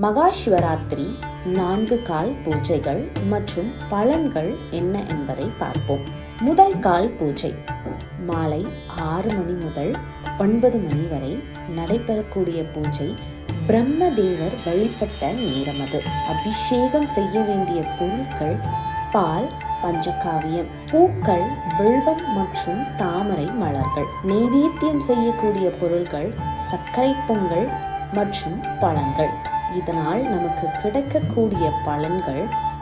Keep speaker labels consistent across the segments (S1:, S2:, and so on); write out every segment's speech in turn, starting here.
S1: மகா சிவராத்திரி 4 கால் பூஜைகள் மற்றும் பலன்கள் என்ன என்பதை பார்ப்போம். முதல் கால் பூஜை மாலை 6 மணி முதல் 9 மணி வரை நடைபெறக்கூடிய பூஜை. பிரம்மதேவர் வழிபட்ட நேரம் அது. அபிஷேகம் செய்ய வேண்டிய பொருட்கள் பால், பஞ்சகாவியம், பூக்கள், வில்வம் மற்றும் தாமரை மலர்கள். நெய்வேத்தியம் செய்யக்கூடிய பொருட்கள் சர்க்கரை பொங்கல் மற்றும் பழங்கள். இதனால் நமக்கு கிடைக்கக்கூடிய பலன்கள்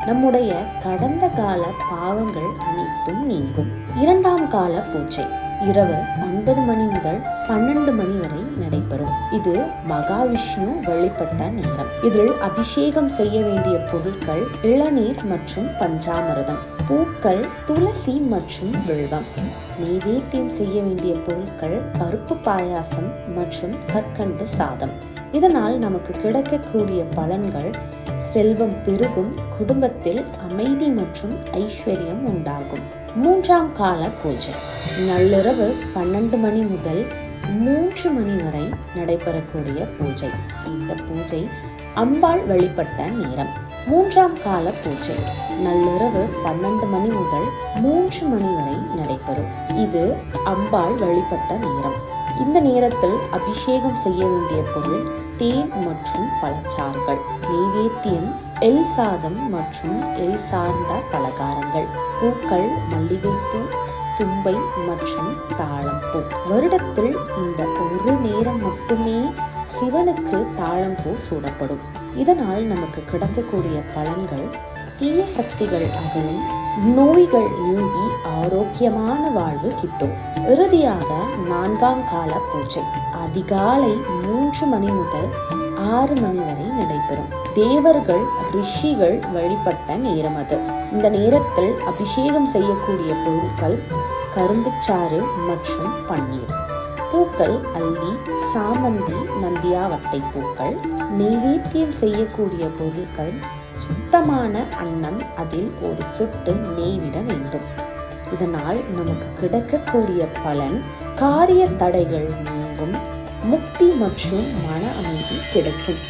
S1: நம்முடைய கடந்த கால பாவங்கள் அனைத்தும் நீங்கும். இரண்டாம் கால பூஜை இரவு 9 மணி முதல் 12 மணி வரை நடைபெறும். இது மகாவிஷ்ணு வழிபட்ட நேரம். இதில் அபிஷேகம் செய்ய வேண்டிய பொருட்கள் இளநீர் மற்றும் பஞ்சாமிர்தம், பூக்கள், துளசி மற்றும் வில்வம். நெய்வேத்தியம் செய்ய வேண்டிய பொருட்கள் பருப்பு பாயாசம் மற்றும் கற்கண்டு சாதம். இதனால் நமக்கு கிடைக்கக்கூடிய பலன்கள் செல்வம் பெருகும், குடும்பத்தில் அமைதி மற்றும் ஐஸ்வர்யம் உண்டாகும். மூன்றாம் கால பூஜை நள்ளிரவு 12 மணி முதல் 3 மணி வரை நடைபெறக்கூடிய பூஜை. இந்த பூஜை அம்பாள் வழிபட்ட நேரம். மூன்றாம் கால பூஜை நள்ளிரவு 12 மணி முதல் 3 மணி வரை நடைபெறும். இது அம்பாள் வழிபட்ட நேரம். இந்த நேரத்தில் அபிஷேகம் செய்ய வேண்டிய பொருள் தேன் மற்றும் பழச்சாறுகள். நெய்வேத்தியம் எல் சாதம் மற்றும் எல் சார்ந்த பலகாரங்கள். பூக்கள் மல்லிகைப்பூ, தும்பை மற்றும் தாழம்பூ. வருடத்தில் இந்த ஒரு நேரம் மட்டுமே சிவனுக்கு தாழம்பூ சூடப்படும். இதனால் நமக்கு கிடைக்கக்கூடிய பலன்கள் தீய சக்திகள் அகலும், நோய்கள் நீங்கி ஆரோக்கியமான வாழ்வு கிட்டும். இறுதியாக 4ஆம் கால பூஜை அதிகாலை 3 மணி முதல் 6 மணி வரை நடைபெறும். தேவர்கள், ரிஷிகள் வழிபட்ட நேரம் அது. இந்த நேரத்தில் அபிஷேகம் செய்யக்கூடிய பொருட்கள் கரும்புச்சாறு மற்றும் பன்னீர். பூக்கள் அல்லி, சாமந்தி, நந்தியாவட்டை பூக்கள். நெய்வேத்தியம் செய்யக்கூடிய பொருட்கள் சுத்தமான அன்னம், அதில் ஒரு சொட்டு நெய் விட வேண்டும். இதனால் நமக்கு கிடைக்கக்கூடிய பலன் காரிய தடைகள் நீங்கும், முக்தி மற்றும் மன அமைதி கிடைக்கும்.